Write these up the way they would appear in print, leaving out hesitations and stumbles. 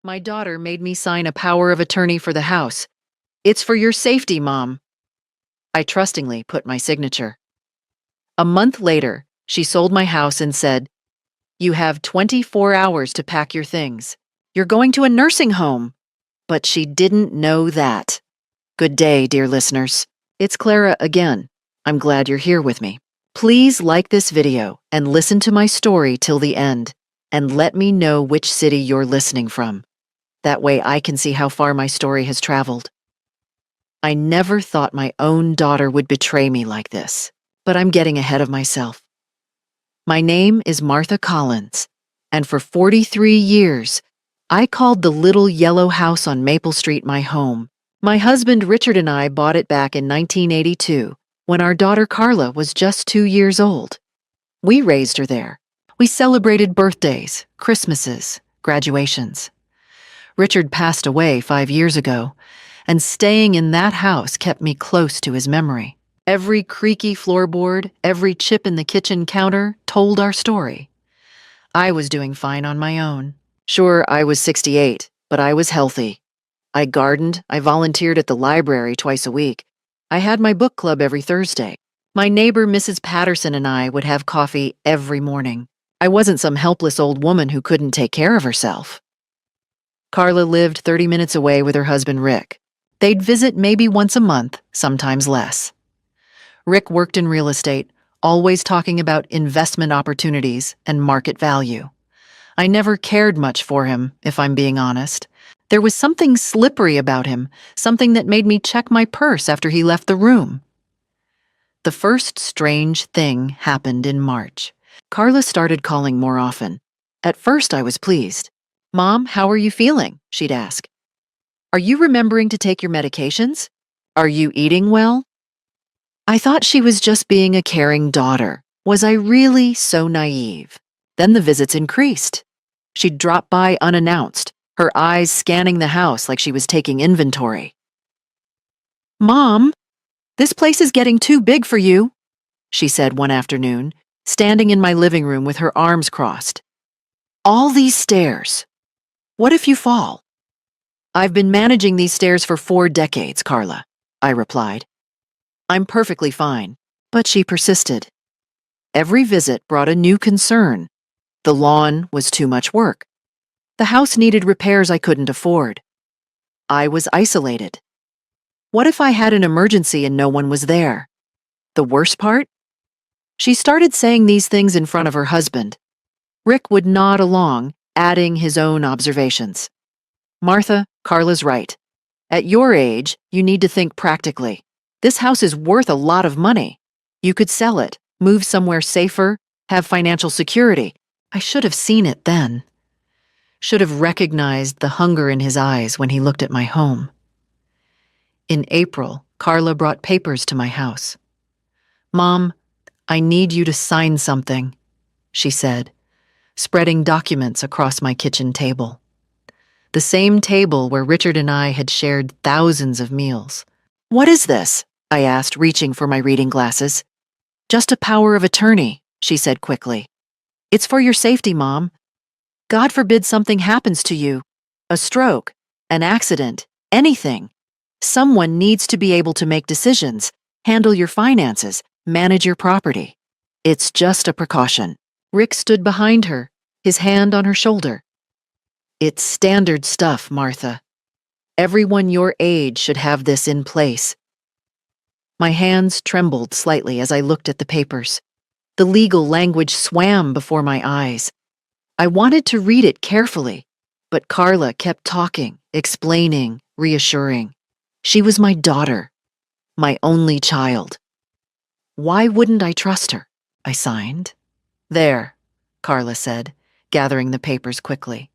My daughter made me sign a power of attorney for the house. It's for your safety, Mom. I trustingly put my signature. A month later, she sold my house and said, "You have 24 hours to pack your things. You're going to a nursing home." But she didn't know that. Good day, dear listeners. It's Clara again. I'm glad you're here with me. Please like this video and listen to my story till the end, and let me know which city you're listening from. That way I can see how far my story has traveled. I never thought my own daughter would betray me like this, but I'm getting ahead of myself. My name is Martha Collins, and for 43 years, I called the little yellow house on Maple Street my home. My husband Richard and I bought it back in 1982 when our daughter Carla was just 2 years old. We raised her there. We celebrated birthdays, Christmases, graduations. Richard passed away 5 years ago, and staying in that house kept me close to his memory. Every creaky floorboard, every chip in the kitchen counter told our story. I was doing fine on my own. Sure, I was 68, but I was healthy. I gardened, I volunteered at the library twice a week. I had my book club every Thursday. My neighbor Mrs. Patterson and I would have coffee every morning. I wasn't some helpless old woman who couldn't take care of herself. Carla lived 30 minutes away with her husband Rick. They'd visit maybe once a month, sometimes less. Rick worked in real estate, always talking about investment opportunities and market value. I never cared much for him, if I'm being honest. There was something slippery about him, something that made me check my purse after he left the room. The first strange thing happened in March. Carla started calling more often. At first, I was pleased. "Mom, how are you feeling?" she'd ask. "Are you remembering to take your medications? Are you eating well?" I thought she was just being a caring daughter. Was I really so naive? Then the visits increased. She'd drop by unannounced, her eyes scanning the house like she was taking inventory. "Mom, this place is getting too big for you," she said one afternoon, standing in my living room with her arms crossed. "All these stairs. What if you fall?" "I've been managing these stairs for 4 decades, Carla," I replied. "I'm perfectly fine." But she persisted. Every visit brought a new concern. The lawn was too much work. The house needed repairs I couldn't afford. I was isolated. What if I had an emergency and no one was there? The worst part? She started saying these things in front of her husband. Rick would nod along, adding his own observations. "Martha, Carla's right. At your age, you need to think practically. This house is worth a lot of money. You could sell it, move somewhere safer, have financial security." I should have seen it then. Should have recognized the hunger in his eyes when he looked at my home. In April, Carla brought papers to my house. "Mom, I need you to sign something," she said, spreading documents across my kitchen table. The same table where Richard and I had shared thousands of meals. "What is this?" I asked, reaching for my reading glasses. "Just a power of attorney," she said quickly. "It's for your safety, Mom. God forbid something happens to you. A stroke, an accident, anything. Someone needs to be able to make decisions, handle your finances, manage your property. It's just a precaution." Rick stood behind her, his hand on her shoulder. "It's standard stuff, Martha. Everyone your age should have this in place." My hands trembled slightly as I looked at the papers. The legal language swam before my eyes. I wanted to read it carefully, but Carla kept talking, explaining, reassuring. She was my daughter, my only child. Why wouldn't I trust her? I signed. "There," Carla said, gathering the papers quickly.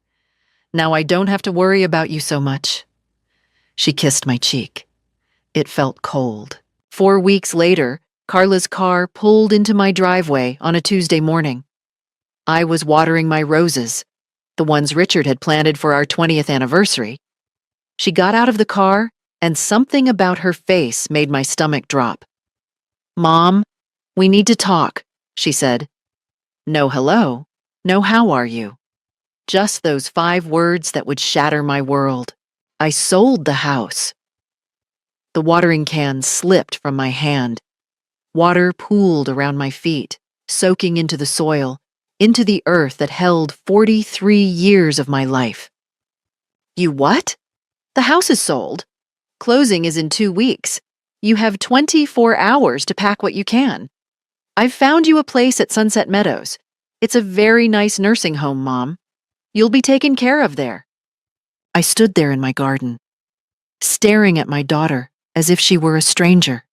"Now I don't have to worry about you so much." She kissed my cheek. It felt cold. 4 weeks later, Carla's car pulled into my driveway on a Tuesday morning. I was watering my roses, the ones Richard had planted for our 20th anniversary. She got out of the car, and something about her face made my stomach drop. "Mom, we need to talk," she said. No hello, no how are you. Just those 5 words that would shatter my world. I sold the house. The watering can slipped from my hand. Water pooled around my feet, soaking into the soil, into the earth that held 43 years of my life. You what? The house is sold. Closing is in 2 weeks. You have 24 hours to pack what you can. I've found you a place at Sunset Meadows. It's a very nice nursing home, Mom. You'll be taken care of there. I stood there in my garden, staring at my daughter as if she were a stranger.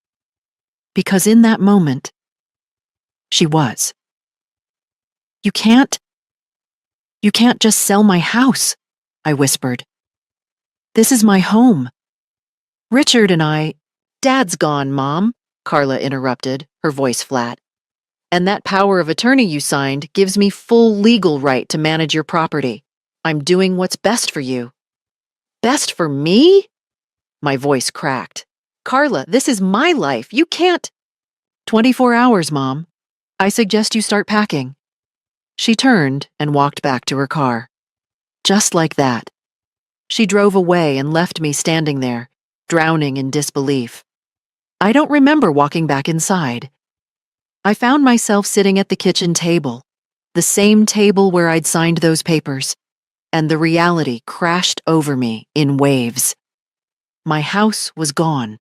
Because in that moment, she was. You can't just sell my house, I whispered. This is my home. Richard and I— Dad's gone, Mom, Carla interrupted, her voice flat. And that power of attorney you signed gives me full legal right to manage your property. I'm doing what's best for you. Best for me? My voice cracked. Carla, this is my life. You can't— 24 hours, Mom. I suggest you start packing. She turned and walked back to her car. Just like that. She drove away and left me standing there, drowning in disbelief. I don't remember walking back inside. I found myself sitting at the kitchen table, the same table where I'd signed those papers, and the reality crashed over me in waves. My house was gone.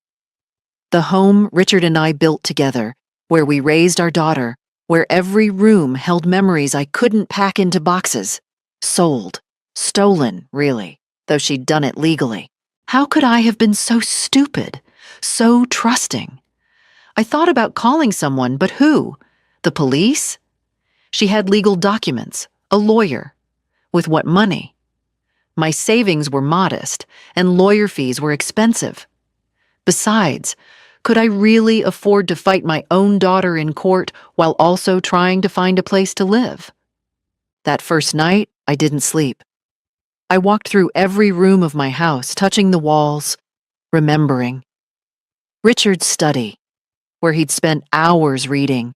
The home Richard and I built together, where we raised our daughter, where every room held memories I couldn't pack into boxes. Sold. Stolen, really, though she'd done it legally. How could I have been so stupid, so trusting? I thought about calling someone, but who? The police? She had legal documents, a lawyer. With what money? My savings were modest, and lawyer fees were expensive. Besides, could I really afford to fight my own daughter in court while also trying to find a place to live? That first night, I didn't sleep. I walked through every room of my house, touching the walls, remembering. Richard's study, where he'd spent hours reading.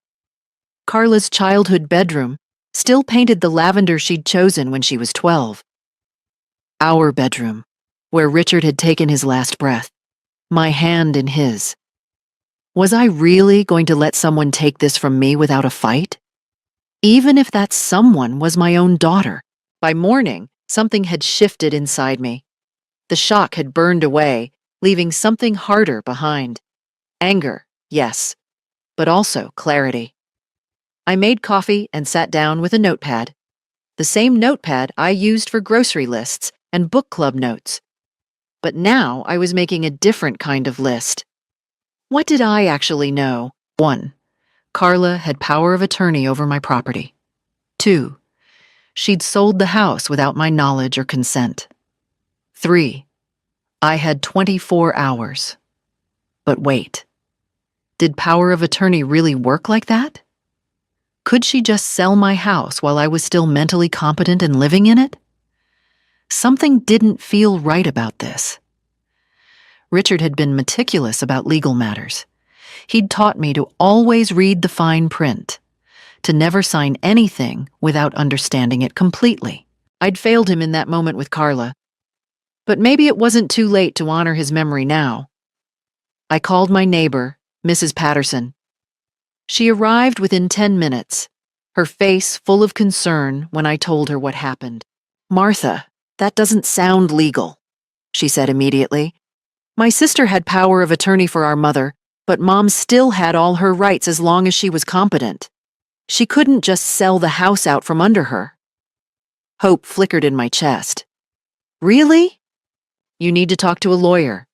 Carla's childhood bedroom, still painted the lavender she'd chosen when she was 12. Our bedroom, where Richard had taken his last breath, my hand in his. Was I really going to let someone take this from me without a fight? Even if that someone was my own daughter. By morning, something had shifted inside me. The shock had burned away, leaving something harder behind. Anger, yes, but also clarity. I made coffee and sat down with a notepad. The same notepad I used for grocery lists and book club notes. But now I was making a different kind of list. What did I actually know? 1. Carla had power of attorney over my property. 2. She'd sold the house without my knowledge or consent. 3. I had 24 hours. But wait. Did power of attorney really work like that? Could she just sell my house while I was still mentally competent and living in it? Something didn't feel right about this. Richard had been meticulous about legal matters. He'd taught me to always read the fine print, to never sign anything without understanding it completely. I'd failed him in that moment with Carla. But maybe it wasn't too late to honor his memory now. I called my neighbor, Mrs. Patterson. She arrived within 10 minutes, her face full of concern when I told her what happened. Martha, that doesn't sound legal, she said immediately. My sister had power of attorney for our mother, but Mom still had all her rights as long as she was competent. She couldn't just sell the house out from under her. Hope flickered in my chest. Really? You need to talk to a lawyer.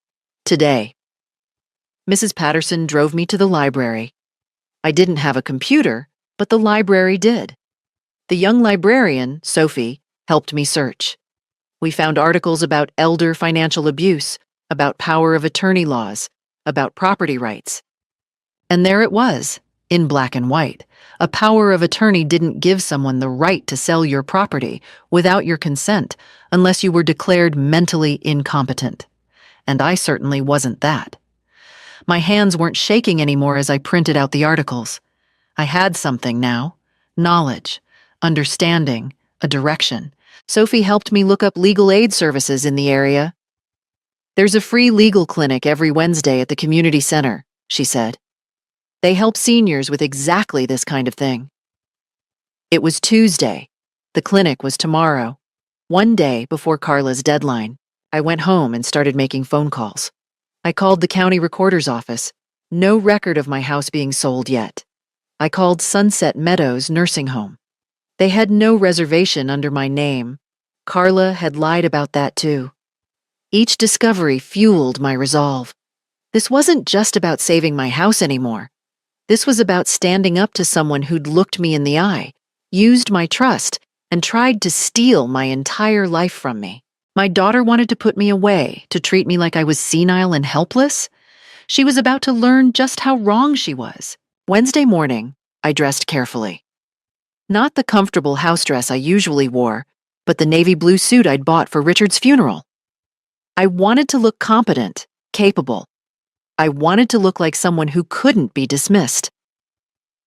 Today. Mrs. Patterson drove me to the library. I didn't have a computer, but the library did. The young librarian, Sophie, helped me search. We found articles about elder financial abuse, about power of attorney laws, about property rights. And there it was, in black and white. A power of attorney didn't give someone the right to sell your property without your consent unless you were declared mentally incompetent. And I certainly wasn't that. My hands weren't shaking anymore as I printed out the articles. I had something now, knowledge, understanding, a direction, Sophie helped me look up legal aid services in the area. There's a free legal clinic every Wednesday at the community center, she said. They help seniors with exactly this kind of thing. It was Tuesday. The clinic was tomorrow. One day before Carla's deadline, I went home and started making phone calls. I called the county recorder's office. No record of my house being sold yet. I called Sunset Meadows Nursing Home. They had no reservation under my name. Carla had lied about that too. Each discovery fueled my resolve. This wasn't just about saving my house anymore. This was about standing up to someone who'd looked me in the eye, used my trust, and tried to steal my entire life from me. My daughter wanted to put me away, to treat me like I was senile and helpless. She was about to learn just how wrong she was. Wednesday morning, I dressed carefully. Not the comfortable house dress I usually wore, but the navy blue suit I'd bought for Richard's funeral. I wanted to look competent, capable. I wanted to look like someone who couldn't be dismissed.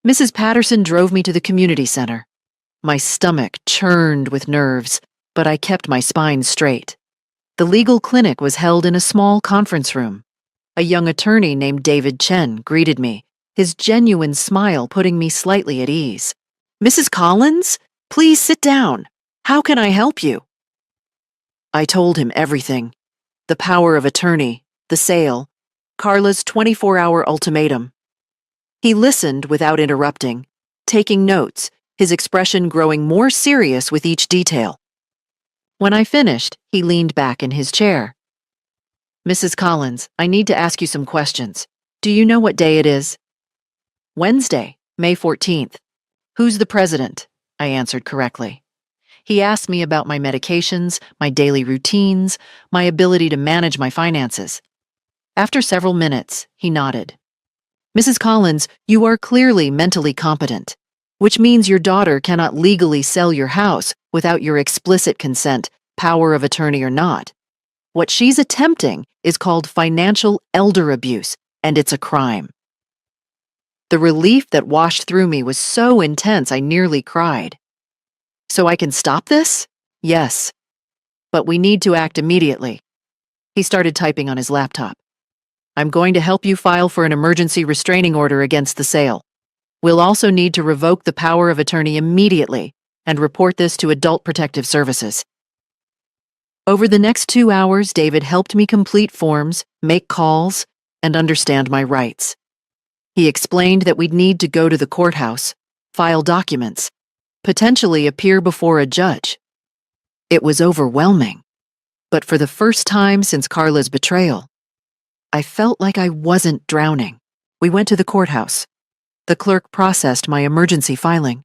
Mrs. Patterson drove me to the community center. My stomach churned with nerves, but I kept my spine straight. The legal clinic was held in a small conference room. A young attorney named David Chen greeted me, his genuine smile putting me slightly at ease. "Mrs. Collins, please sit down. How can I help you?" I told him everything. The power of attorney, the sale, Carla's 24-hour ultimatum. He listened without interrupting, taking notes, his expression growing more serious with each detail. When I finished, he leaned back in his chair. "Mrs. Collins, I need to ask you some questions. Do you know what day it is?" "Wednesday, May 14th. "Who's the president?" I answered correctly. He asked me about my medications, my daily routines, my ability to manage my finances. After several minutes, he nodded. "Mrs. Collins, you are clearly mentally competent, which means your daughter cannot legally sell your house without your explicit consent, power of attorney or not. What she's attempting is called financial elder abuse, and it's a crime." The relief that washed through me was so intense I nearly cried. "So I can stop this?" "Yes. But we need to act immediately." He started typing on his laptop. "I'm going to help you file for an emergency restraining order against the sale. We'll also need to revoke the power of attorney immediately and report this to Adult Protective Services." Over the next 2 hours, David helped me complete forms, make calls, and understand my rights. He explained that we'd need to go to the courthouse, file documents, potentially appear before a judge. It was overwhelming, but for the first time since Carla's betrayal, I felt like I wasn't drowning. We went to the courthouse. The clerk processed my emergency filing.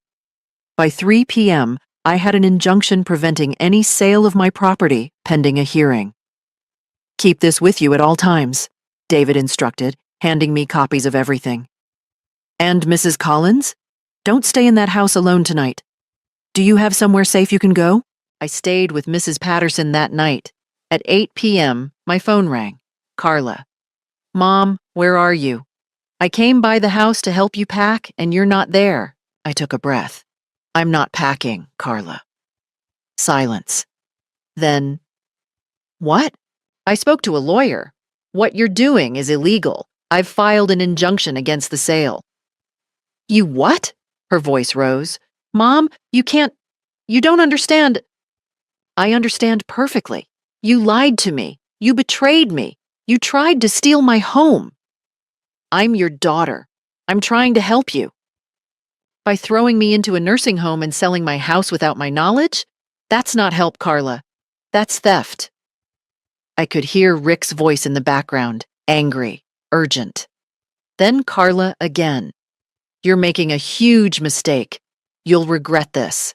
By 3 p.m., I had an injunction preventing any sale of my property pending a hearing. "Keep this with you at all times," David instructed, handing me copies of everything. "And Mrs. Collins, don't stay in that house alone tonight. Do you have somewhere safe you can go?" I stayed with Mrs. Patterson that night. At 8 p.m., my phone rang. Carla. "Mom, where are you? I came by the house to help you pack, and you're not there." I took a breath. "I'm not packing, Carla." Silence. Then, "What?" "I spoke to a lawyer. What you're doing is illegal. I've filed an injunction against the sale." "You what?" Her voice rose. "Mom, you don't understand." "I understand perfectly. You lied to me. You betrayed me. You tried to steal my home. I'm your daughter. I'm trying to help you. By throwing me into a nursing home and selling my house without my knowledge? That's not help, Carla. That's theft." I could hear Rick's voice in the background, angry, urgent. Then Carla again. "You're making a huge mistake. You'll regret this."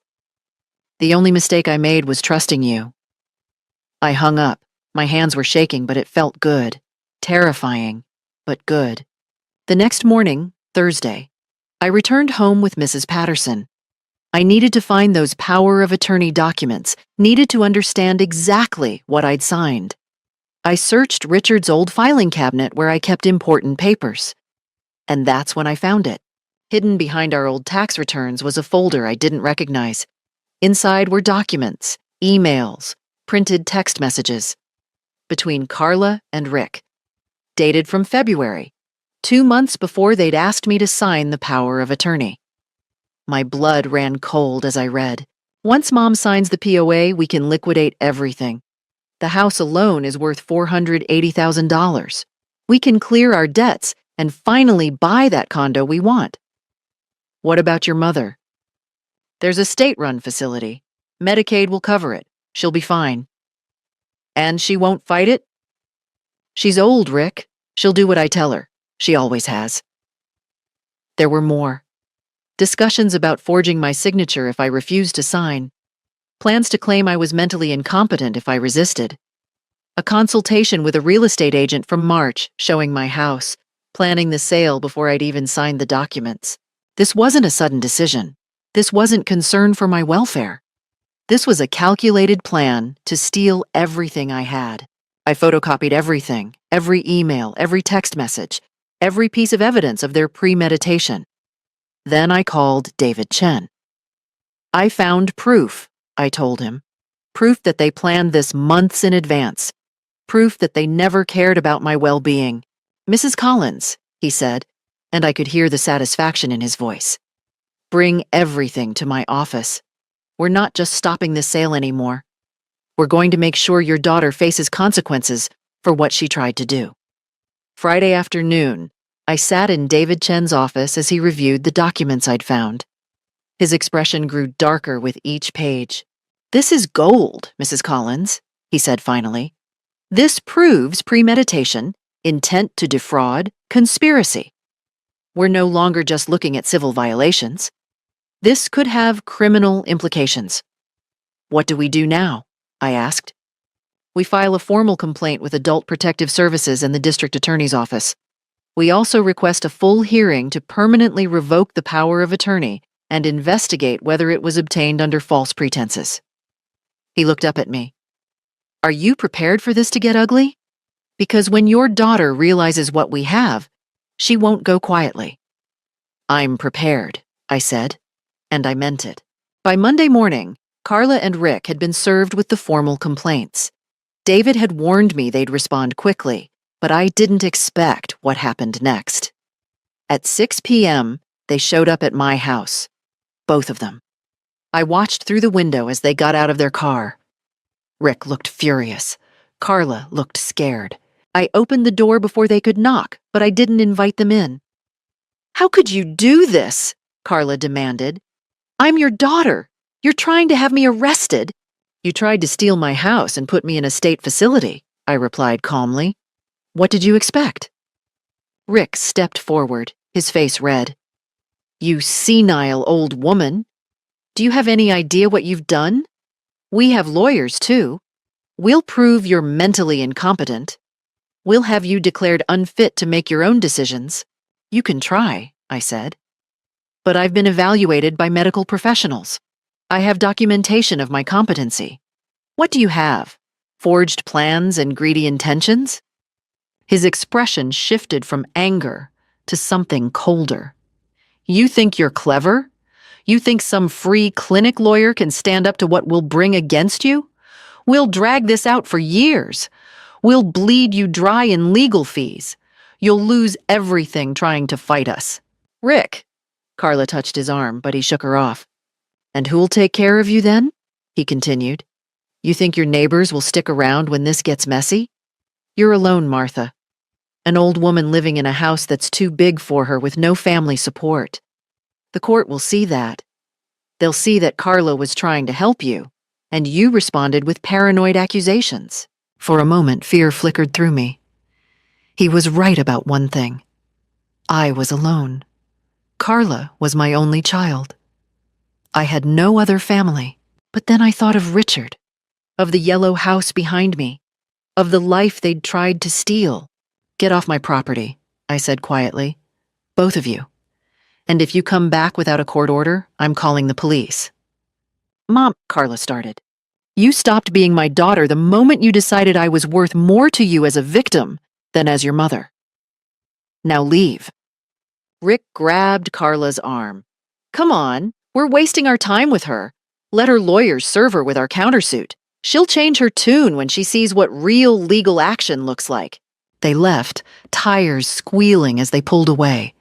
"The only mistake I made was trusting you." I hung up. My hands were shaking, but it felt good. Terrifying, but good. The next morning, Thursday, I returned home with Mrs. Patterson. I needed to find those power of attorney documents, needed to understand exactly what I'd signed. I searched Richard's old filing cabinet where I kept important papers. And that's when I found it. Hidden behind our old tax returns was a folder I didn't recognize. Inside were documents, emails, printed text messages between Carla and Rick, dated from February, 2 months before they'd asked me to sign the power of attorney. My blood ran cold as I read. Once Mom signs the POA, we can liquidate everything. The house alone is worth $480,000. We can clear our debts and finally buy that condo we want. What about your mother? There's a state-run facility. Medicaid will cover it. She'll be fine. And she won't fight it? She's old, Rick. She'll do what I tell her. She always has. There were more. Discussions about forging my signature if I refused to sign. Plans to claim I was mentally incompetent if I resisted. A consultation with a real estate agent from March showing my house, planning the sale before I'd even signed the documents. This wasn't a sudden decision. This wasn't concern for my welfare. This was a calculated plan to steal everything I had. I photocopied everything, every email, every text message, every piece of evidence of their premeditation. Then I called David Chen. I found proof, I told him. Proof that they planned this months in advance. Proof that they never cared about my well-being. Mrs. Collins, he said, and I could hear the satisfaction in his voice. Bring everything to my office. We're not just stopping this sale anymore. We're going to make sure your daughter faces consequences for what she tried to do. Friday afternoon, I sat in David Chen's office as he reviewed the documents I'd found. His expression grew darker with each page. This is gold, Mrs. Collins, he said finally. This proves premeditation, intent to defraud, conspiracy. We're no longer just looking at civil violations. This could have criminal implications. What do we do now? I asked. We file a formal complaint with Adult Protective Services and the District Attorney's Office. We also request a full hearing to permanently revoke the power of attorney and investigate whether it was obtained under false pretenses. He looked up at me. Are you prepared for this to get ugly? Because when your daughter realizes what we have, she won't go quietly. I'm prepared, I said, and I meant it. By Monday morning, Carla and Rick had been served with the formal complaints. David had warned me they'd respond quickly, but I didn't expect what happened next. At 6 p.m., they showed up at my house. Both of them. I watched through the window as they got out of their car. Rick looked furious. Carla looked scared. I opened the door before they could knock, but I didn't invite them in. How could you do this? Carla demanded. I'm your daughter. You're trying to have me arrested. You tried to steal my house and put me in a state facility, I replied calmly. What did you expect? Rick stepped forward, his face red. You senile old woman. Do you have any idea what you've done? We have lawyers, too. We'll prove you're mentally incompetent. We'll have you declared unfit to make your own decisions. You can try, I said. But I've been evaluated by medical professionals. I have documentation of my competency. What do you have? Forged plans and greedy intentions? His expression shifted from anger to something colder. You think you're clever? You think some free clinic lawyer can stand up to what we'll bring against you? We'll drag this out for years. We'll bleed you dry in legal fees. You'll lose everything trying to fight us. Rick, Carla touched his arm, but he shook her off. And who'll take care of you then? He continued. You think your neighbors will stick around when this gets messy? You're alone, Martha. An old woman living in a house that's too big for her with no family support. The court will see that. They'll see that Carla was trying to help you, and you responded with paranoid accusations. For a moment, fear flickered through me. He was right about one thing. I was alone. Carla was my only child. I had no other family, but then I thought of Richard, of the yellow house behind me, of the life they'd tried to steal. Get off my property, I said quietly. Both of you. And if you come back without a court order, I'm calling the police. Mom, Carla started. You stopped being my daughter the moment you decided I was worth more to you as a victim than as your mother. Now leave. Rick grabbed Carla's arm. Come on, we're wasting our time with her. Let her lawyers serve her with our countersuit. She'll change her tune when she sees what real legal action looks like." They left, tires squealing as they pulled away.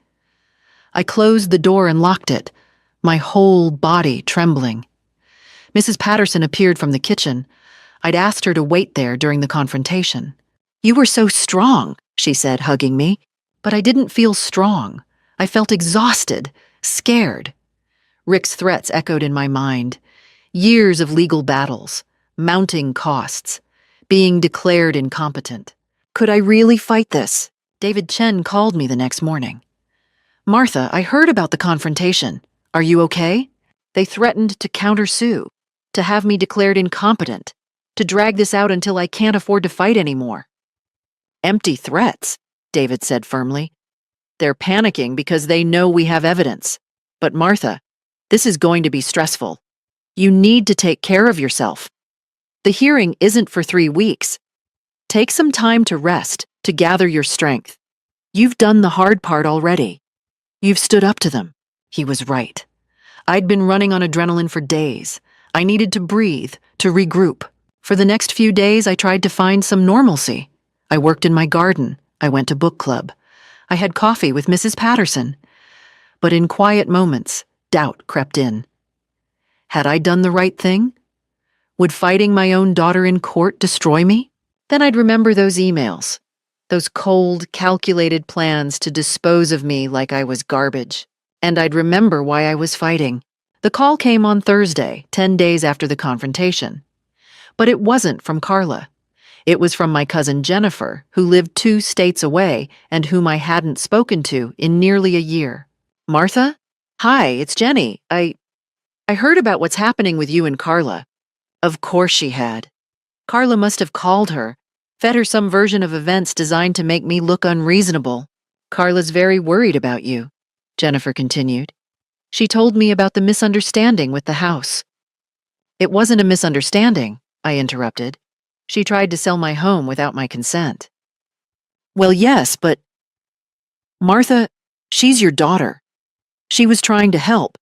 I closed the door and locked it, my whole body trembling. Mrs. Patterson appeared from the kitchen. I'd asked her to wait there during the confrontation. "You were so strong," she said, hugging me. But I didn't feel strong. I felt exhausted, scared. Rick's threats echoed in my mind. Years of legal battles, mounting costs, being declared incompetent. Could I really fight this? David Chen called me the next morning. "Martha, I heard about the confrontation. Are you okay? They threatened to countersue, to have me declared incompetent, to drag this out until I can't afford to fight anymore." "Empty threats," David said firmly. "They're panicking because they know we have evidence. But Martha, this is going to be stressful. You need to take care of yourself. The hearing isn't for 3 weeks. Take some time to rest, to gather your strength. You've done the hard part already. You've stood up to them." He was right. I'd been running on adrenaline for days. I needed to breathe, to regroup. For the next few days, I tried to find some normalcy. I worked in my garden. I went to book club. I had coffee with Mrs. Patterson. But in quiet moments, doubt crept in. Had I done the right thing? Would fighting my own daughter in court destroy me? Then I'd remember those emails, those cold, calculated plans to dispose of me like I was garbage. And I'd remember why I was fighting. The call came on Thursday, 10 days after the confrontation. But it wasn't from Carla. It was from my cousin Jennifer, who lived 2 states away and whom I hadn't spoken to in nearly a year. "Martha? Hi, it's Jenny. I heard about what's happening with you and Carla." Of course she had. Carla must have called her, fed her some version of events designed to make me look unreasonable. "Carla's very worried about you," Jennifer continued. "She told me about the misunderstanding with the house." "It wasn't a misunderstanding," I interrupted. "She tried to sell my home without my consent." "Well, yes, but Martha, she's your daughter. She was trying to help.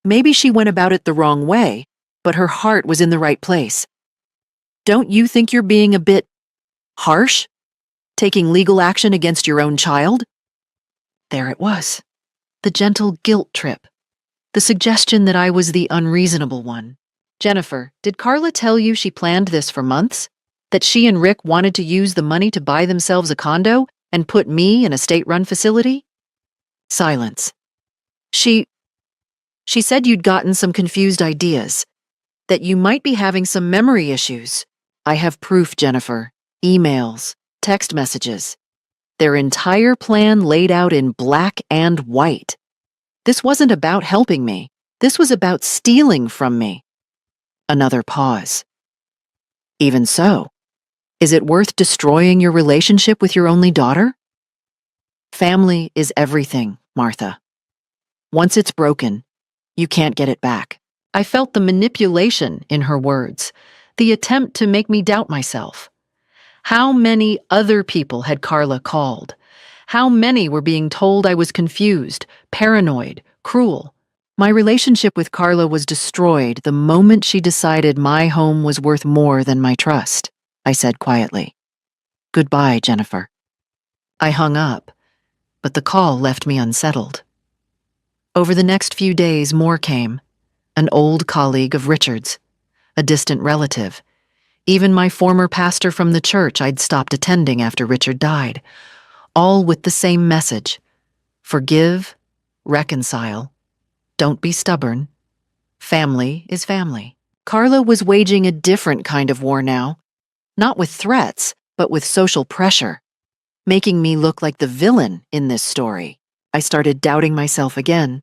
Maybe she went about it the wrong way, but her heart was in the right place. Don't you think you're being a bit harsh? Taking legal action against your own child?" There it was. The gentle guilt trip. The suggestion that I was the unreasonable one. "Jennifer, did Carla tell you she planned this for months? That she and Rick wanted to use the money to buy themselves a condo and put me in a state-run facility?" Silence. She said you'd gotten some confused ideas, that you might be having some memory issues. I have proof, Jennifer. Emails, text messages. Their entire plan laid out in black and white. This wasn't about helping me. This was about stealing from me. Another pause. "Even so, is it worth destroying your relationship with your only daughter?" Family is everything, Martha. Once it's broken, you can't get it back. I felt the manipulation in her words, the attempt to make me doubt myself. How many other people had Carla called? How many were being told I was confused, paranoid, cruel? My relationship with Carla was destroyed the moment she decided my home was worth more than my trust, I said quietly. "Goodbye, Jennifer." I hung up, but the call left me unsettled. Over the next few days, more came. An old colleague of Richard's, a distant relative, even my former pastor from the church I'd stopped attending after Richard died, all with the same message: forgive, reconcile, don't be stubborn. Family is family. Carla was waging a different kind of war now, not with threats, but with social pressure, making me look like the villain in this story. I started doubting myself again.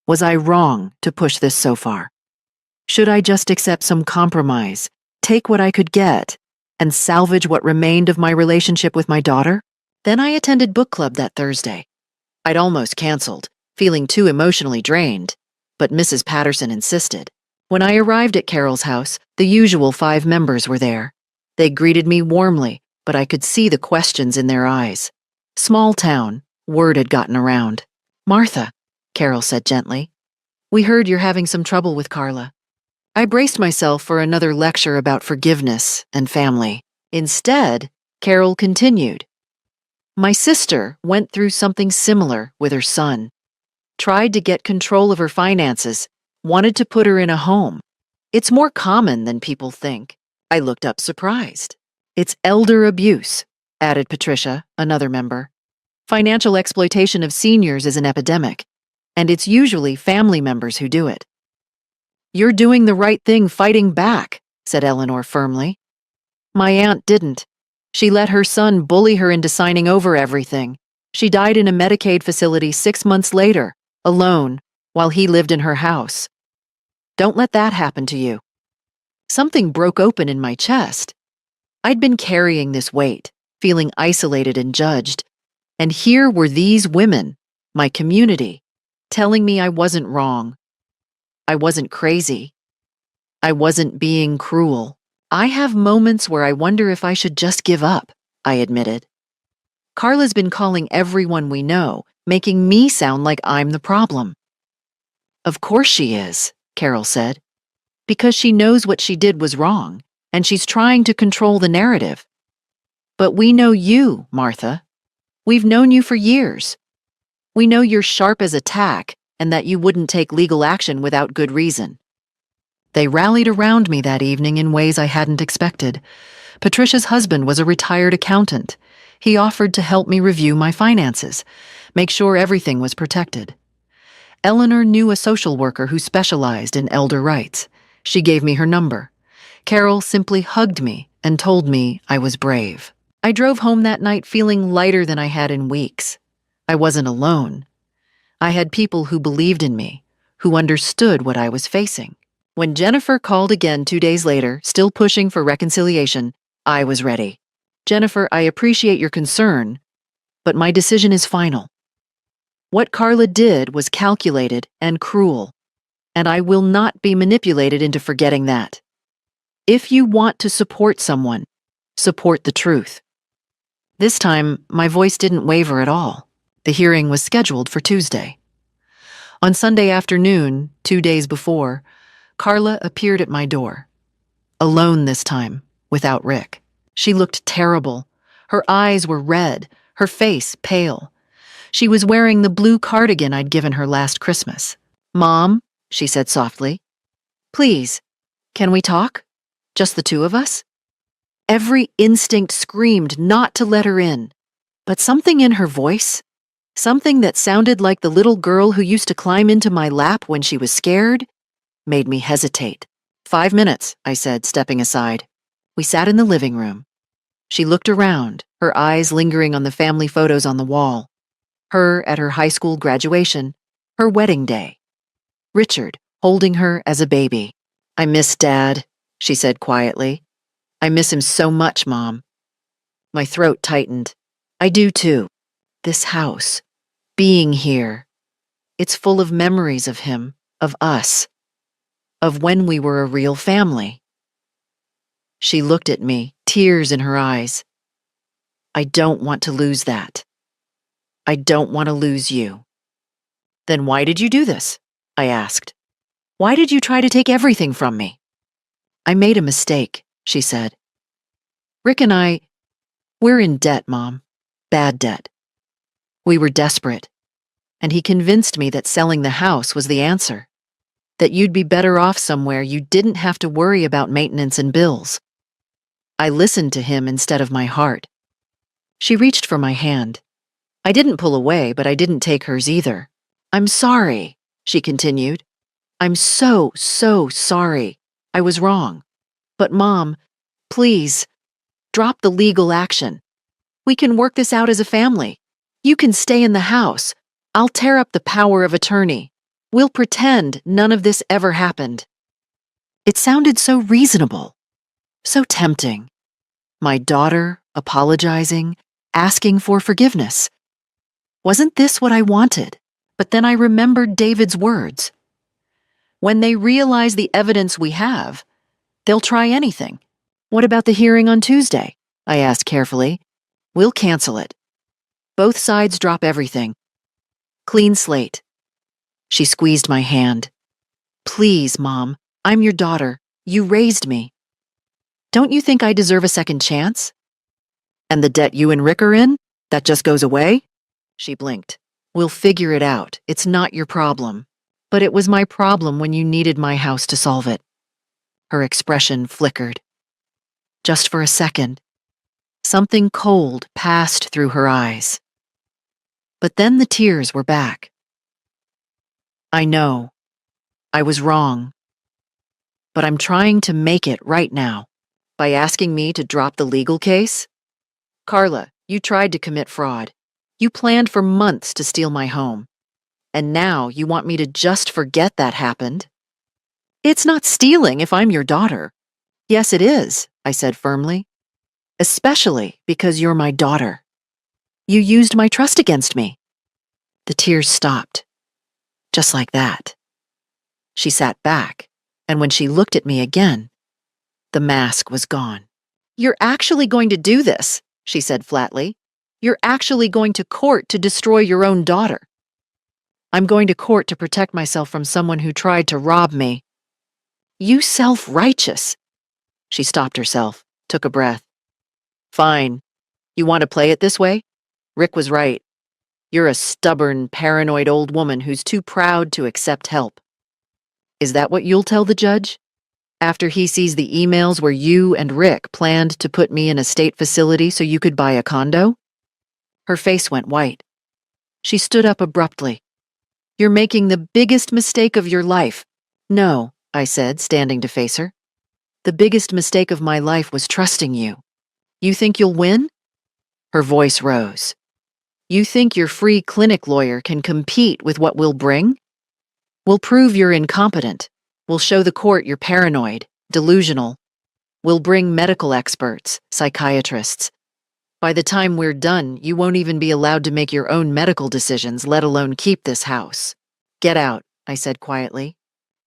Was I wrong to push this so far? Should I just accept some compromise, take what I could get, and salvage what remained of my relationship with my daughter? Then I attended book club that Thursday. I'd almost canceled, feeling too emotionally drained, but Mrs. Patterson insisted. When I arrived at Carol's house, the usual 5 members were there. They greeted me warmly, but I could see the questions in their eyes. Small town, word had gotten around. "Martha," Carol said gently, "we heard you're having some trouble with Carla. I braced myself for another lecture about forgiveness and family. Instead, Carol continued. My sister went through something similar with her son. Tried to get control of her finances, wanted to put her in a home. It's more common than people think. I looked up surprised. It's elder abuse, added Patricia, another member. Financial exploitation of seniors is an epidemic, and it's usually family members who do it. You're doing the right thing fighting back, said Eleanor firmly. My aunt didn't. She let her son bully her into signing over everything. She died in a Medicaid facility 6 months later, alone, while he lived in her house. Don't let that happen to you. Something broke open in my chest. I'd been carrying this weight, feeling isolated and judged, and here were these women, my community, telling me I wasn't wrong. I wasn't crazy. I wasn't being cruel. I have moments where I wonder if I should just give up, I admitted. Carla's been calling everyone we know, making me sound like I'm the problem. Of course she is, Carol said, because she knows what she did was wrong, and she's trying to control the narrative. But we know you, Martha. We've known you for years. We know you're sharp as a tack and that you wouldn't take legal action without good reason. They rallied around me that evening in ways I hadn't expected. Patricia's husband was a retired accountant. He offered to help me review my finances, make sure everything was protected. Eleanor knew a social worker who specialized in elder rights. She gave me her number. Carol simply hugged me and told me I was brave. I drove home that night feeling lighter than I had in weeks. I wasn't alone. I had people who believed in me, who understood what I was facing. When Jennifer called again 2 days later, still pushing for reconciliation, I was ready. Jennifer, I appreciate your concern, but my decision is final. What Carla did was calculated and cruel, and I will not be manipulated into forgetting that. If you want to support someone, support the truth. This time, my voice didn't waver at all. The hearing was scheduled for Tuesday. On Sunday afternoon, 2 days before, Carla appeared at my door. Alone this time, without Rick. She looked terrible. Her eyes were red, her face pale. She was wearing the blue cardigan I'd given her last Christmas. Mom, she said softly, please, can we talk? Just the two of us? Every instinct screamed not to let her in, but something in her voice, something that sounded like the little girl who used to climb into my lap when she was scared, made me hesitate. 5 minutes, I said, stepping aside. We sat in the living room. She looked around, her eyes lingering on the family photos on the wall. Her at her high school graduation, her wedding day. Richard holding her as a baby. I miss Dad, she said quietly. I miss him so much, Mom. My throat tightened. I do too. This house, being here, it's full of memories of him, of us, of when we were a real family. She looked at me, tears in her eyes. I don't want to lose that. I don't want to lose you. Then why did you do this? I asked. Why did you try to take everything from me? I made a mistake, she said. Rick and we're in debt, Mom. Bad debt. We were desperate, and he convinced me that selling the house was the answer, that you'd be better off somewhere you didn't have to worry about maintenance and bills. I listened to him instead of my heart. She reached for my hand. I didn't pull away, but I didn't take hers either. I'm sorry, she continued. I'm so sorry. I was wrong. But Mom, please, drop the legal action. We can work this out as a family. You can stay in the house. I'll tear up the power of attorney. We'll pretend none of this ever happened. It sounded so reasonable, so tempting. My daughter apologizing, asking for forgiveness. Wasn't this what I wanted? But then I remembered David's words. When they realize the evidence we have, they'll try anything. What about the hearing on Tuesday? I asked carefully. We'll cancel it. Both sides drop everything. Clean slate. She squeezed my hand. Please, Mom, I'm your daughter. You raised me. Don't you think I deserve a second chance? And the debt you and Rick are in? That just goes away? She blinked. We'll figure it out. It's not your problem. But it was my problem when you needed my house to solve it. Her expression flickered. Just for a second. Something cold passed through her eyes. But then the tears were back. I know. I was wrong. But I'm trying to make it right now. By asking me to drop the legal case? Carla, you tried to commit fraud. You planned for months to steal my home. And now you want me to just forget that happened? It's not stealing if I'm your daughter. Yes, it is, I said firmly. Especially because you're my daughter. You used my trust against me. The tears stopped. Just like that. She sat back, and when she looked at me again, the mask was gone. You're actually going to do this, she said flatly. You're actually going to court to destroy your own daughter. I'm going to court to protect myself from someone who tried to rob me. You self-righteous. She stopped herself, took a breath. Fine. You want to play it this way? Rick was right. You're a stubborn, paranoid old woman who's too proud to accept help. Is that what you'll tell the judge? After he sees the emails where you and Rick planned to put me in a state facility so you could buy a condo? Her face went white. She stood up abruptly. You're making the biggest mistake of your life. No, I said, standing to face her. The biggest mistake of my life was trusting you. You think you'll win? Her voice rose. You think your free clinic lawyer can compete with what we'll bring? We'll prove you're incompetent. We'll show the court you're paranoid, delusional. We'll bring medical experts, psychiatrists. By the time we're done, you won't even be allowed to make your own medical decisions, let alone keep this house. Get out, I said quietly.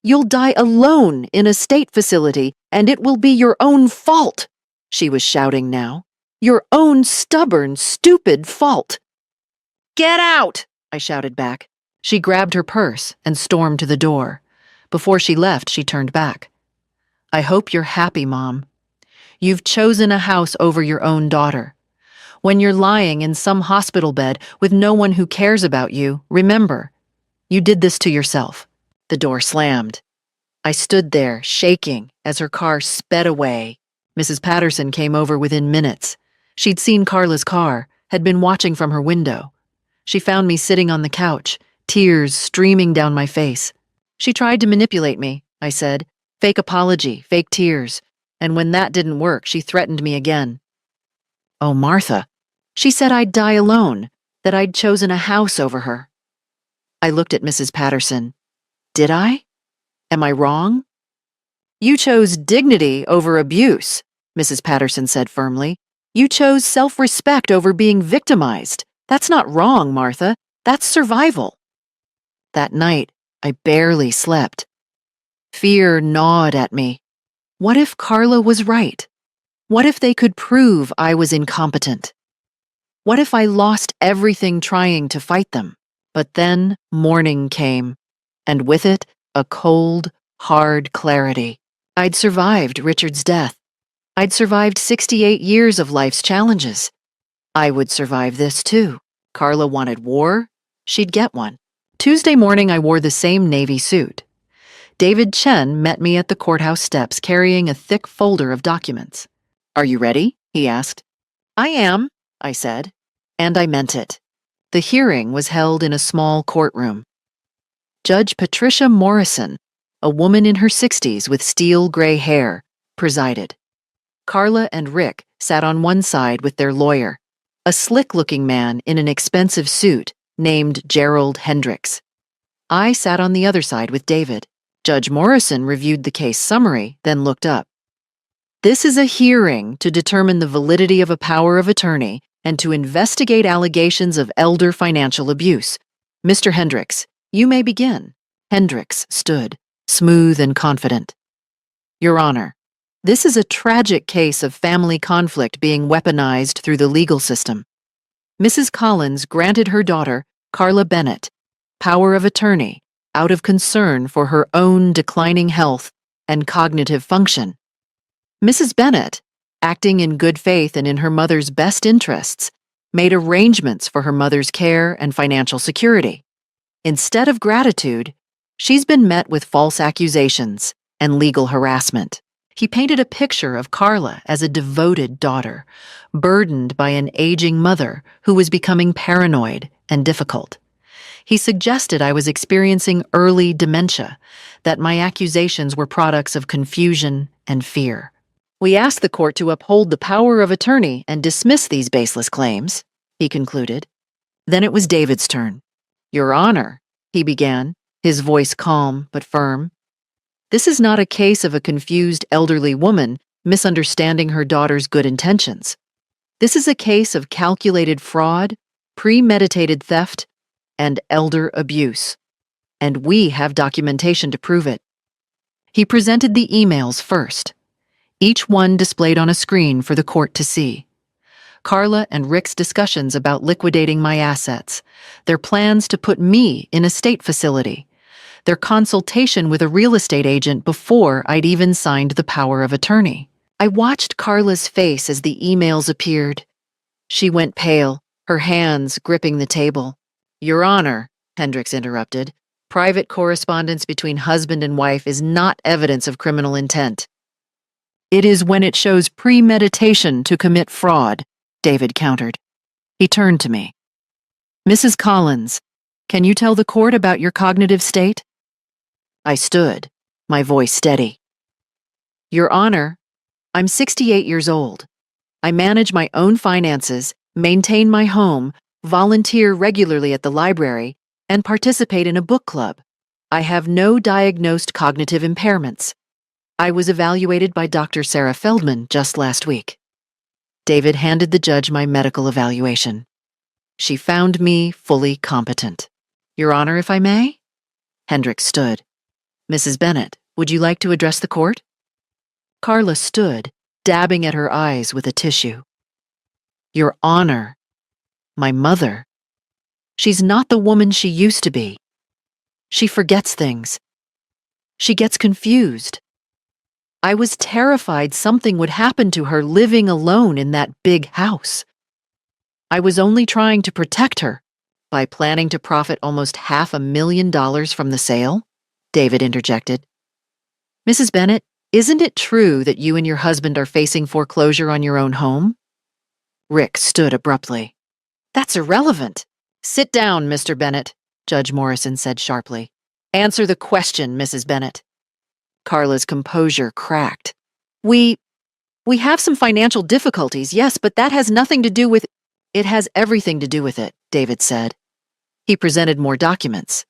You'll die alone in a state facility, and it will be your own fault, she was shouting now. Your own stubborn, stupid fault. Get out, I shouted back. She grabbed her purse and stormed to the door. Before she left, she turned back. I hope you're happy, Mom. You've chosen a house over your own daughter. When you're lying in some hospital bed with no one who cares about you, remember, you did this to yourself. The door slammed. I stood there, shaking, as her car sped away. Mrs. Patterson came over within minutes. She'd seen Carla's car, had been watching from her window. She found me sitting on the couch, tears streaming down my face. She tried to manipulate me, I said. Fake apology, fake tears. And when that didn't work, she threatened me again. Oh, Martha. She said I'd die alone, that I'd chosen a house over her. I looked at Mrs. Patterson. Did I? Am I wrong? You chose dignity over abuse, Mrs. Patterson said firmly. You chose self-respect over being victimized. That's not wrong, Martha. That's survival. That night, I barely slept. Fear gnawed at me. What if Carla was right? What if they could prove I was incompetent? What if I lost everything trying to fight them? But then morning came, and with it, a cold, hard clarity. I'd survived Richard's death. I'd survived 68 years of life's challenges. I would survive this too. Carla wanted war. She'd get one. Tuesday morning, I wore the same navy suit. David Chen met me at the courthouse steps carrying a thick folder of documents. Are you ready? He asked. I am, I said, and I meant it. The hearing was held in a small courtroom. Judge Patricia Morrison, a woman in her 60s with steel gray hair, presided. Carla and Rick sat on one side with their lawyer, a slick-looking man in an expensive suit named Gerald Hendricks. I sat on the other side with David. Judge Morrison reviewed the case summary, then looked up. This is a hearing to determine the validity of a power of attorney and to investigate allegations of elder financial abuse. Mr. Hendricks, you may begin. Hendricks stood, smooth and confident. Your Honor, this is a tragic case of family conflict being weaponized through the legal system. Mrs. Collins granted her daughter, Carla Bennett, power of attorney out of concern for her own declining health and cognitive function. Mrs. Bennet, acting in good faith and in her mother's best interests, made arrangements for her mother's care and financial security. Instead of gratitude, she's been met with false accusations and legal harassment. He painted a picture of Carla as a devoted daughter, burdened by an aging mother who was becoming paranoid and difficult. He suggested I was experiencing early dementia, that my accusations were products of confusion and fear. We asked the court to uphold the power of attorney and dismiss these baseless claims, he concluded. Then it was David's turn. Your Honor, he began, his voice calm but firm. This is not a case of a confused elderly woman misunderstanding her daughter's good intentions. This is a case of calculated fraud, premeditated theft, and elder abuse. And we have documentation to prove it. He presented the emails first, each one displayed on a screen for the court to see. Carla and Rick's discussions about liquidating my assets, their plans to put me in a state facility, their consultation with a real estate agent before I'd even signed the power of attorney. I watched Carla's face as the emails appeared. She went pale, her hands gripping the table. Your Honor, Hendricks interrupted, private correspondence between husband and wife is not evidence of criminal intent. It is when it shows premeditation to commit fraud, David countered. He turned to me. Mrs. Collins, can you tell the court about your cognitive state? I stood, my voice steady. Your Honor, I'm 68 years old. I manage my own finances, maintain my home, volunteer regularly at the library, and participate in a book club. I have no diagnosed cognitive impairments. I was evaluated by Dr. Sarah Feldman just last week. David handed the judge my medical evaluation. She found me fully competent. Your Honor, if I may? Hendricks stood. Mrs. Bennet, would you like to address the court? Carla stood, dabbing at her eyes with a tissue. Your Honor, my mother. She's not the woman she used to be. She forgets things. She gets confused. I was terrified something would happen to her living alone in that big house. I was only trying to protect her by planning to profit almost $500,000 from the sale, David interjected. Mrs. Bennet, isn't it true that you and your husband are facing foreclosure on your own home? Rick stood abruptly. That's irrelevant. Sit down, Mr. Bennet, Judge Morrison said sharply. Answer the question, Mrs. Bennet. Carla's composure cracked. We have some financial difficulties, yes, but that has nothing to do with— It has everything to do with it, David said. He presented more documents.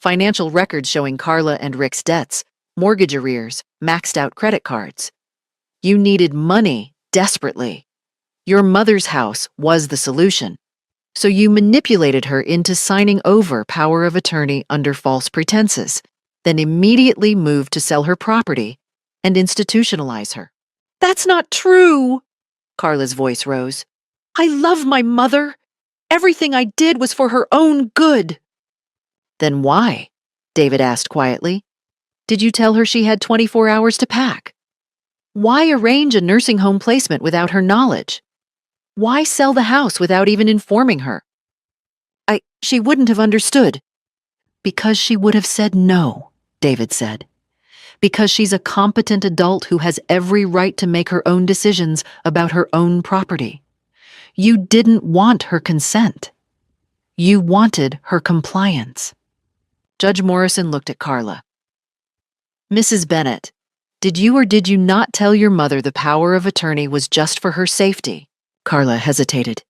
Financial records showing Carla and Rick's debts, mortgage arrears, maxed out credit cards. You needed money desperately. Your mother's house was the solution. So you manipulated her into signing over power of attorney under false pretenses, then immediately moved to sell her property and institutionalize her. That's not true, Carla's voice rose. I love my mother. Everything I did was for her own good. Then why? David asked quietly. Did you tell her she had 24 hours to pack? Why arrange a nursing home placement without her knowledge? Why sell the house without even informing her? She wouldn't have understood. Because she would have said no, David said. Because she's a competent adult who has every right to make her own decisions about her own property. You didn't want her consent. You wanted her compliance. Judge Morrison looked at Carla. Mrs. Bennet, did you or did you not tell your mother the power of attorney was just for her safety? Carla hesitated.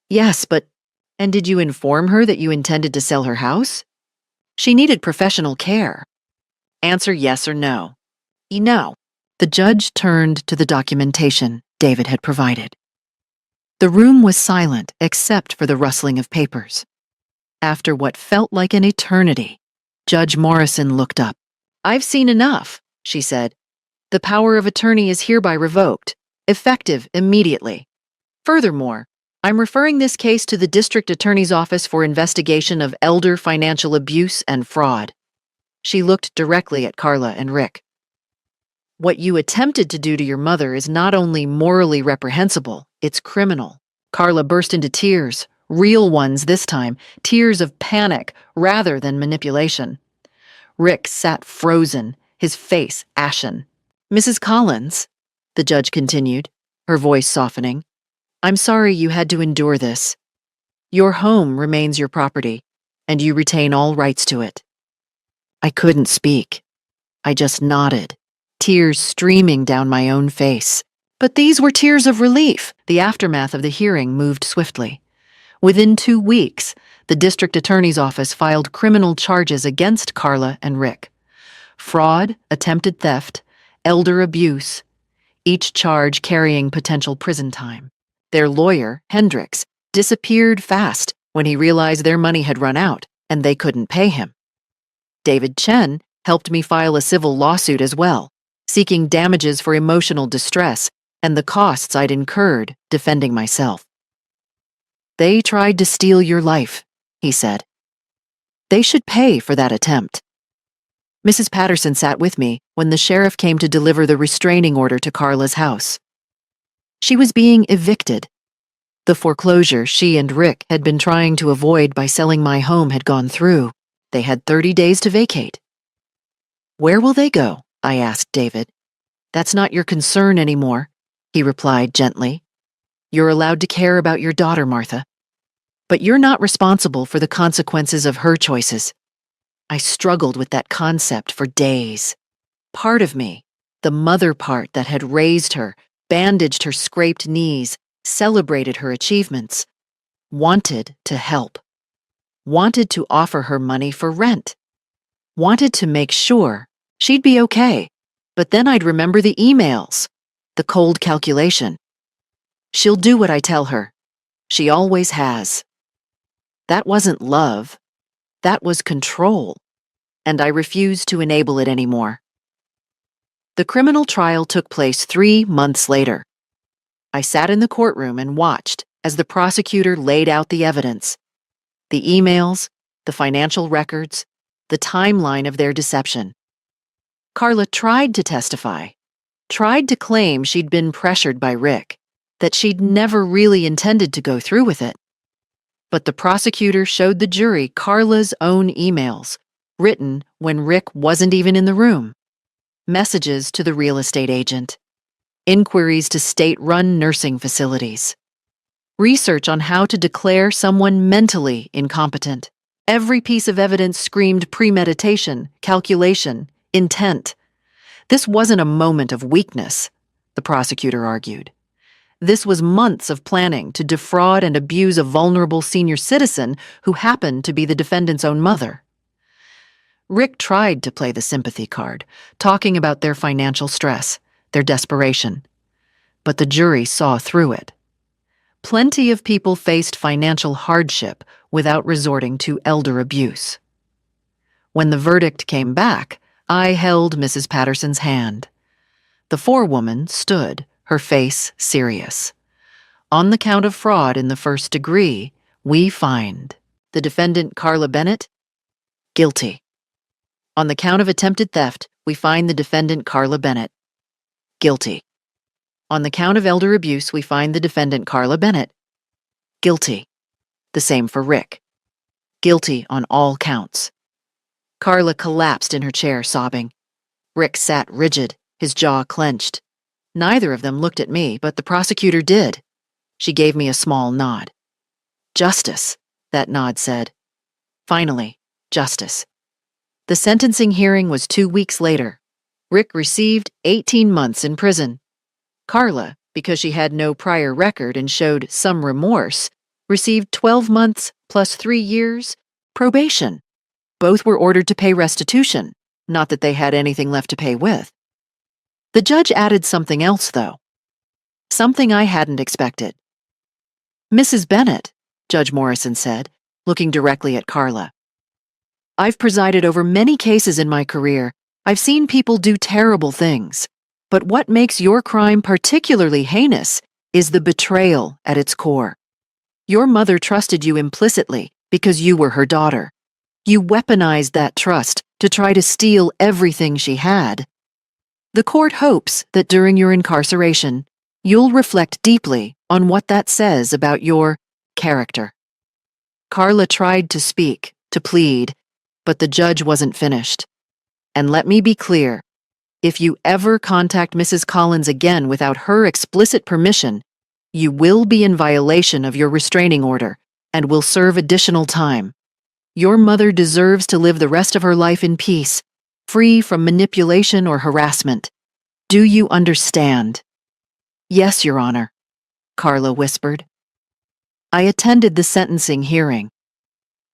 Yes, but— And did you inform her that you intended to sell her house? She needed professional care. Answer yes or no. No. The judge turned to the documentation David had provided. The room was silent except for the rustling of papers. After what felt like an eternity, Judge Morrison looked up. I've seen enough, she said. The power of attorney is hereby revoked, effective immediately. Furthermore, I'm referring this case to the District Attorney's Office for investigation of elder financial abuse and fraud. She looked directly at Carla and Rick. What you attempted to do to your mother is not only morally reprehensible, it's criminal. Carla burst into tears, real ones this time, tears of panic rather than manipulation. Rick sat frozen, his face ashen. Mrs. Collins, the judge continued, her voice softening, I'm sorry you had to endure this. Your home remains your property, and you retain all rights to it. I couldn't speak. I just nodded, tears streaming down my own face. But these were tears of relief. The aftermath of the hearing moved swiftly. Within 2 weeks, the district attorney's office filed criminal charges against Carla and Rick. Fraud, attempted theft, elder abuse, each charge carrying potential prison time. Their lawyer, Hendricks, disappeared fast when he realized their money had run out and they couldn't pay him. David Chen helped me file a civil lawsuit as well, seeking damages for emotional distress and the costs I'd incurred defending myself. They tried to steal your life, he said. They should pay for that attempt. Mrs. Patterson sat with me when the sheriff came to deliver the restraining order to Carla's house. She was being evicted. The foreclosure she and Rick had been trying to avoid by selling my home had gone through. They had 30 days to vacate. Where will they go? I asked David. That's not your concern anymore, he replied gently. You're allowed to care about your daughter, Martha. But you're not responsible for the consequences of her choices. I struggled with that concept for days. Part of me, the mother part that had raised her, bandaged her scraped knees, celebrated her achievements, wanted to help. Wanted to offer her money for rent. Wanted to make sure she'd be okay. But then I'd remember the emails, the cold calculation. She'll do what I tell her. She always has. That wasn't love. That was control. And I refused to enable it anymore. The criminal trial took place 3 months later. I sat in the courtroom and watched as the prosecutor laid out the evidence. The emails, the financial records, the timeline of their deception. Carla tried to testify, tried to claim she'd been pressured by Rick, that she'd never really intended to go through with it. But the prosecutor showed the jury Carla's own emails, written when Rick wasn't even in the room. Messages to the real estate agent. Inquiries to state-run nursing facilities. Research on how to declare someone mentally incompetent. Every piece of evidence screamed premeditation, calculation, intent. This wasn't a moment of weakness, the prosecutor argued. This was months of planning to defraud and abuse a vulnerable senior citizen who happened to be the defendant's own mother. Rick tried to play the sympathy card, talking about their financial stress, their desperation. But the jury saw through it. Plenty of people faced financial hardship without resorting to elder abuse. When the verdict came back, I held Mrs. Patterson's hand. The forewoman stood, her face serious. On the count of fraud in the first degree, we find the defendant Carla Bennett guilty. On the count of attempted theft, we find the defendant Carla Bennett guilty. On the count of elder abuse, we find the defendant Carla Bennett guilty. The same for Rick. Guilty on all counts. Carla collapsed in her chair, sobbing. Rick sat rigid, his jaw clenched. Neither of them looked at me, but the prosecutor did. She gave me a small nod. Justice, that nod said. Finally, justice. The sentencing hearing was 2 weeks later. Rick received 18 months in prison. Carla, because she had no prior record and showed some remorse, received 12 months plus 3 years probation. Both were ordered to pay restitution, not that they had anything left to pay with. The judge added something else, though. Something I hadn't expected. Mrs. Bennett, Judge Morrison said, looking directly at Carla. I've presided over many cases in my career. I've seen people do terrible things. But what makes your crime particularly heinous is the betrayal at its core. Your mother trusted you implicitly because you were her daughter. You weaponized that trust to try to steal everything she had. The court hopes that during your incarceration, you'll reflect deeply on what that says about your character. Carla tried to speak, to plead, but the judge wasn't finished. And let me be clear, if you ever contact Mrs. Collins again without her explicit permission, you will be in violation of your restraining order and will serve additional time. Your mother deserves to live the rest of her life in peace, free from manipulation or harassment. Do you understand? Yes, Your Honor, Carla whispered. I attended the sentencing hearing.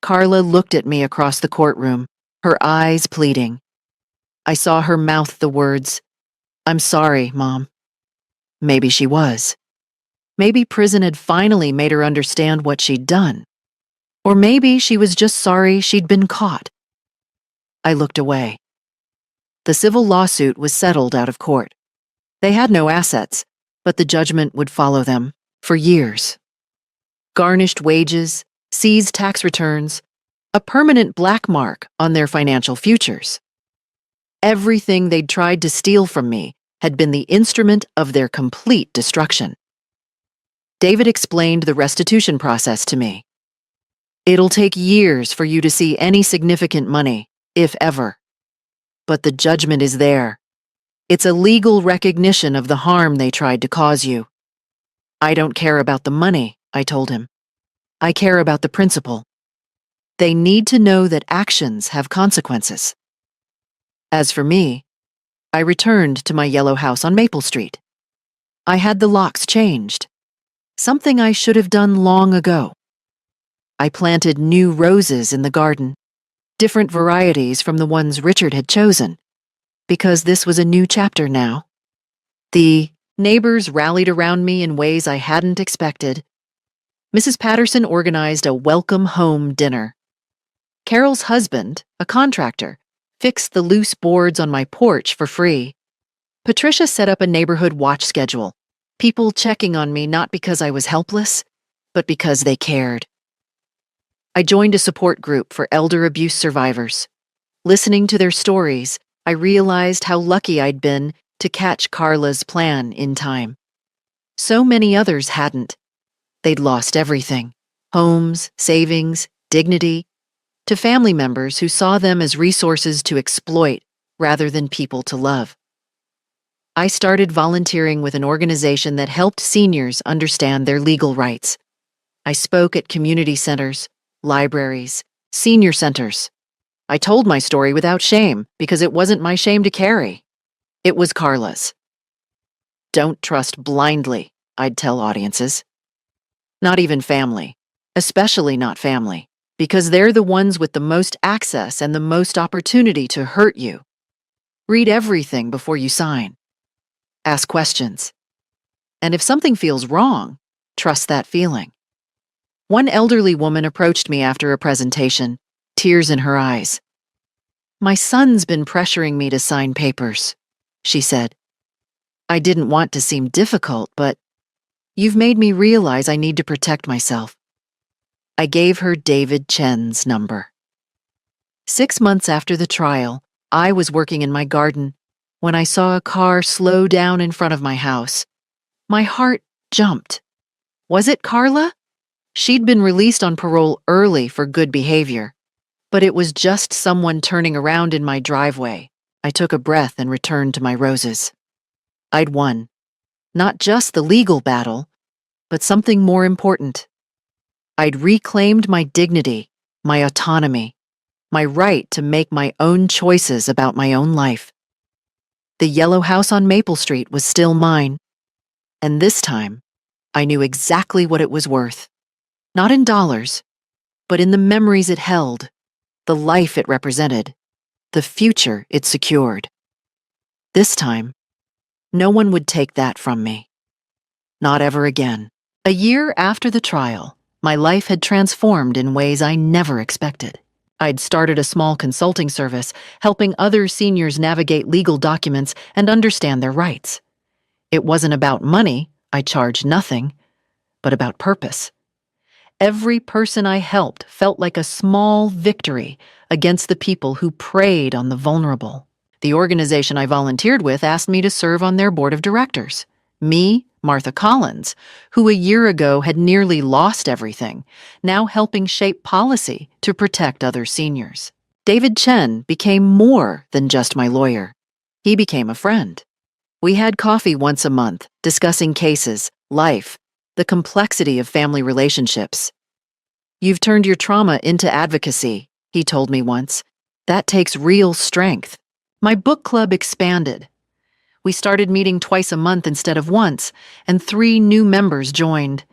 Carla looked at me across the courtroom, her eyes pleading. I saw her mouth the words, "I'm sorry, Mom." Maybe she was. Maybe prison had finally made her understand what she'd done. Or maybe she was just sorry she'd been caught. I looked away. The civil lawsuit was settled out of court. They had no assets, but the judgment would follow them for years. Garnished wages, seized tax returns, a permanent black mark on their financial futures. Everything they'd tried to steal from me had been the instrument of their complete destruction. David explained the restitution process to me. It'll take years for you to see any significant money, if ever. But the judgment is there. It's a legal recognition of the harm they tried to cause you. I don't care about the money, I told him. I care about the principle. They need to know that actions have consequences. As for me, I returned to my yellow house on Maple Street. I had the locks changed, something I should have done long ago. I planted new roses in the garden, different varieties from the ones Richard had chosen, because this was a new chapter now. The neighbors rallied around me in ways I hadn't expected. Mrs. Patterson organized a welcome home dinner. Carol's husband, a contractor, fixed the loose boards on my porch for free. Patricia set up a neighborhood watch schedule, people checking on me not because I was helpless, but because they cared. I joined a support group for elder abuse survivors. Listening to their stories, I realized how lucky I'd been to catch Carla's plan in time. So many others hadn't. They'd lost everything: homes, savings, dignity, to family members who saw them as resources to exploit rather than people to love. I started volunteering with an organization that helped seniors understand their legal rights. I spoke at community centers, libraries, senior centers. I told my story without shame because it wasn't my shame to carry. It was Carla's. Don't trust blindly, I'd tell audiences. Not even family, especially not family, because they're the ones with the most access and the most opportunity to hurt you. Read everything before you sign. Ask questions. And if something feels wrong, trust that feeling. One elderly woman approached me after a presentation, tears in her eyes. "My son's been pressuring me to sign papers," she said. "I didn't want to seem difficult, but you've made me realize I need to protect myself." I gave her David Chen's number. 6 months after the trial, I was working in my garden when I saw a car slow down in front of my house. My heart jumped. Was it Carla? She'd been released on parole early for good behavior, but it was just someone turning around in my driveway. I took a breath and returned to my roses. I'd won. Not just the legal battle, but something more important. I'd reclaimed my dignity, my autonomy, my right to make my own choices about my own life. The yellow house on Maple Street was still mine, and this time, I knew exactly what it was worth. Not in dollars, but in the memories it held, the life it represented, the future it secured. This time, no one would take that from me. Not ever again. A year after the trial, my life had transformed in ways I never expected. I'd started a small consulting service, helping other seniors navigate legal documents and understand their rights. It wasn't about money, I charged nothing, but about purpose. Every person I helped felt like a small victory, against the people who preyed on the vulnerable. The organization I volunteered with asked me to serve on their board of directors. Me, Martha Collins, who a year ago had nearly lost everything, now helping shape policy to protect other seniors. David Chen became more than just my lawyer. He became a friend. We had coffee once a month, discussing cases, life, the complexity of family relationships. "You've turned your trauma into advocacy," he told me once. "That takes real strength." My book club expanded. We started meeting twice a month instead of once, and 3 new members joined.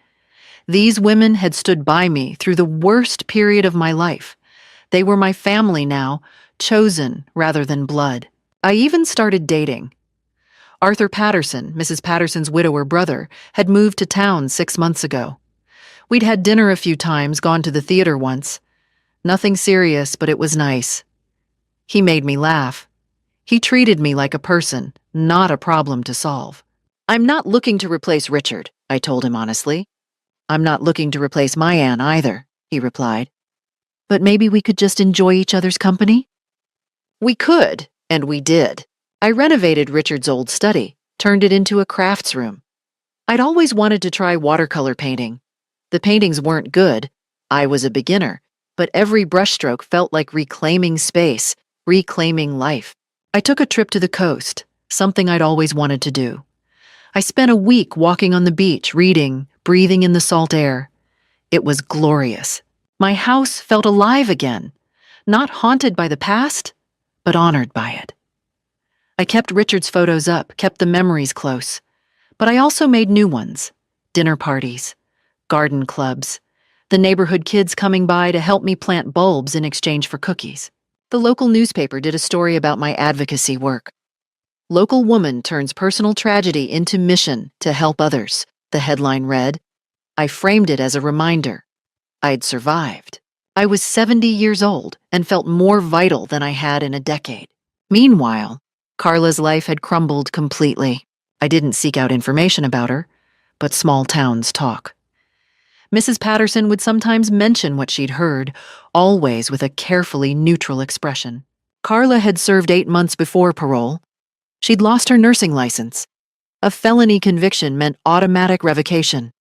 These women had stood by me through the worst period of my life. They were my family now, chosen rather than blood. I even started dating. Arthur Patterson, Mrs. Patterson's widower brother, had moved to town 6 months ago. We'd had dinner a few times, gone to the theater once. Nothing serious, but it was nice. He made me laugh. He treated me like a person, not a problem to solve. "I'm not looking to replace Richard," I told him honestly. "I'm not looking to replace my Anne either," he replied. "But maybe we could just enjoy each other's company?" We could, and we did. I renovated Richard's old study, turned it into a crafts room. I'd always wanted to try watercolor painting. The paintings weren't good. I was a beginner, but every brushstroke felt like reclaiming space, reclaiming life. I took a trip to the coast, something I'd always wanted to do. I spent a week walking on the beach, reading, breathing in the salt air. It was glorious. My house felt alive again, not haunted by the past, but honored by it. I kept Richard's photos up, kept the memories close, but I also made new ones: dinner parties, garden clubs, the neighborhood kids coming by to help me plant bulbs in exchange for cookies. The local newspaper did a story about my advocacy work. "Local woman turns personal tragedy into mission to help others," the headline read. I framed it as a reminder. I'd survived. I was 70 years old and felt more vital than I had in a decade. Meanwhile, Carla's life had crumbled completely. I didn't seek out information about her, but small towns talk. Mrs. Patterson would sometimes mention what she'd heard, always with a carefully neutral expression. Carla had served 8 months before parole. She'd lost her nursing license. A felony conviction meant automatic revocation.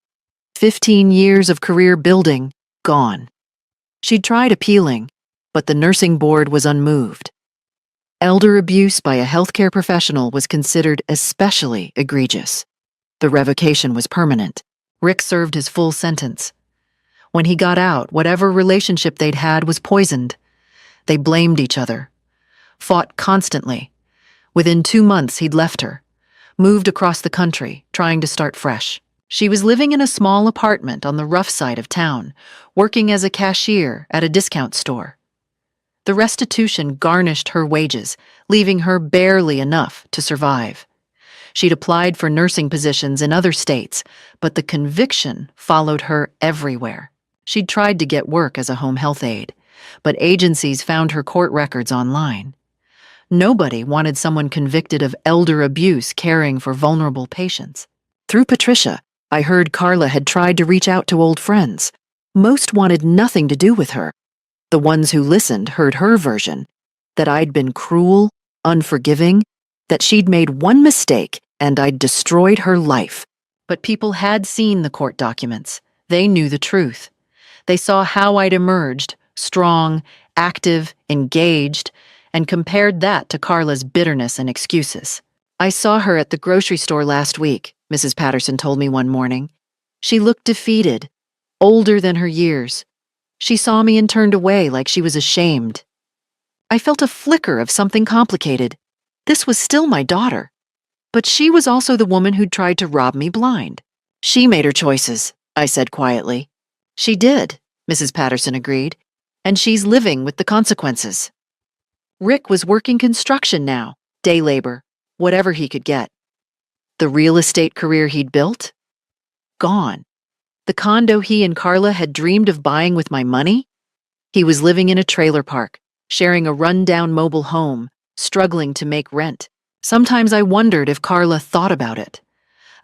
15 years of career building, gone. She'd tried appealing, but the nursing board was unmoved. Elder abuse by a healthcare professional was considered especially egregious. The revocation was permanent. Rick served his full sentence. When he got out, whatever relationship they'd had was poisoned. They blamed each other, fought constantly. Within 2 months, he'd left her, moved across the country, trying to start fresh. She was living in a small apartment on the rough side of town, working as a cashier at a discount store. The restitution garnished her wages, leaving her barely enough to survive. She'd applied for nursing positions in other states, but the conviction followed her everywhere. She'd tried to get work as a home health aide, but agencies found her court records online. Nobody wanted someone convicted of elder abuse caring for vulnerable patients. Through Patricia, I heard Carla had tried to reach out to old friends. Most wanted nothing to do with her. The ones who listened heard her version, that I'd been cruel, unforgiving, that she'd made one mistake and I'd destroyed her life. But people had seen the court documents. They knew the truth. They saw how I'd emerged, strong, active, engaged, and compared that to Carla's bitterness and excuses. "I saw her at the grocery store last week," Mrs. Patterson told me one morning. "She looked defeated, older than her years. She saw me and turned away like she was ashamed." I felt a flicker of something complicated. This was still my daughter. But she was also the woman who'd tried to rob me blind. "She made her choices," I said quietly. "She did," Mrs. Patterson agreed, "and she's living with the consequences." Rick was working construction now, day labor, whatever he could get. The real estate career he'd built? Gone. The condo he and Carla had dreamed of buying with my money? He was living in a trailer park, sharing a run-down mobile home, struggling to make rent. Sometimes I wondered if Carla thought about it,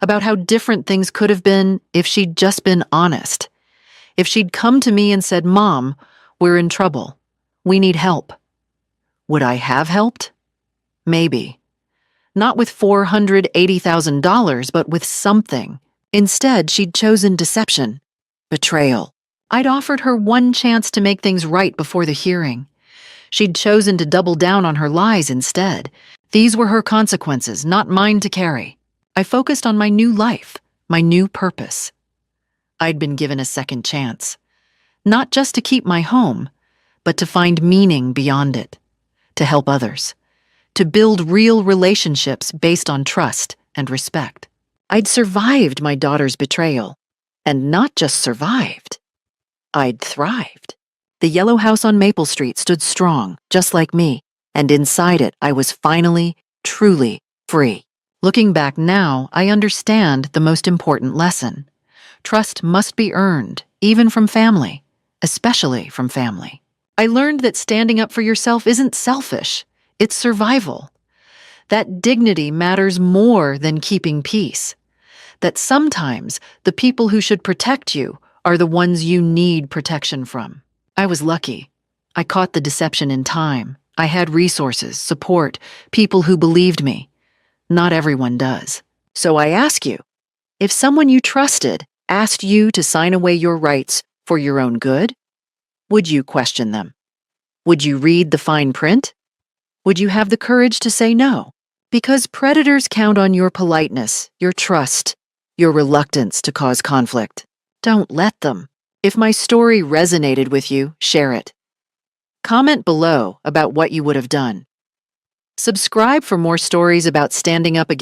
about how different things could have been if she'd just been honest. If she'd come to me and said, "Mom, we're in trouble. We need help. Would I have helped? Maybe. Not with $480,000, but with something. Instead, she'd chosen deception, betrayal. I'd offered her one chance to make things right before the hearing. She'd chosen to double down on her lies instead. These were her consequences, not mine to carry. I focused on my new life, my new purpose. I'd been given a second chance, not just to keep my home, but to find meaning beyond it, to help others, to build real relationships based on trust and respect. I'd survived my daughter's betrayal, and not just survived. I'd thrived. The yellow house on Maple Street stood strong, just like me, and inside it I was finally, truly free. Looking back now, I understand the most important lesson. Trust must be earned, even from family, especially from family. I learned that standing up for yourself isn't selfish, it's survival. That dignity matters more than keeping peace. That sometimes the people who should protect you are the ones you need protection from. I was lucky. I caught the deception in time. I had resources, support, people who believed me. Not everyone does. So I ask you, if someone you trusted asked you to sign away your rights for your own good, would you question them? Would you read the fine print? Would you have the courage to say no? Because predators count on your politeness, your trust, your reluctance to cause conflict. Don't let them. If my story resonated with you, share it. Comment below about what you would have done. Subscribe for more stories about standing up against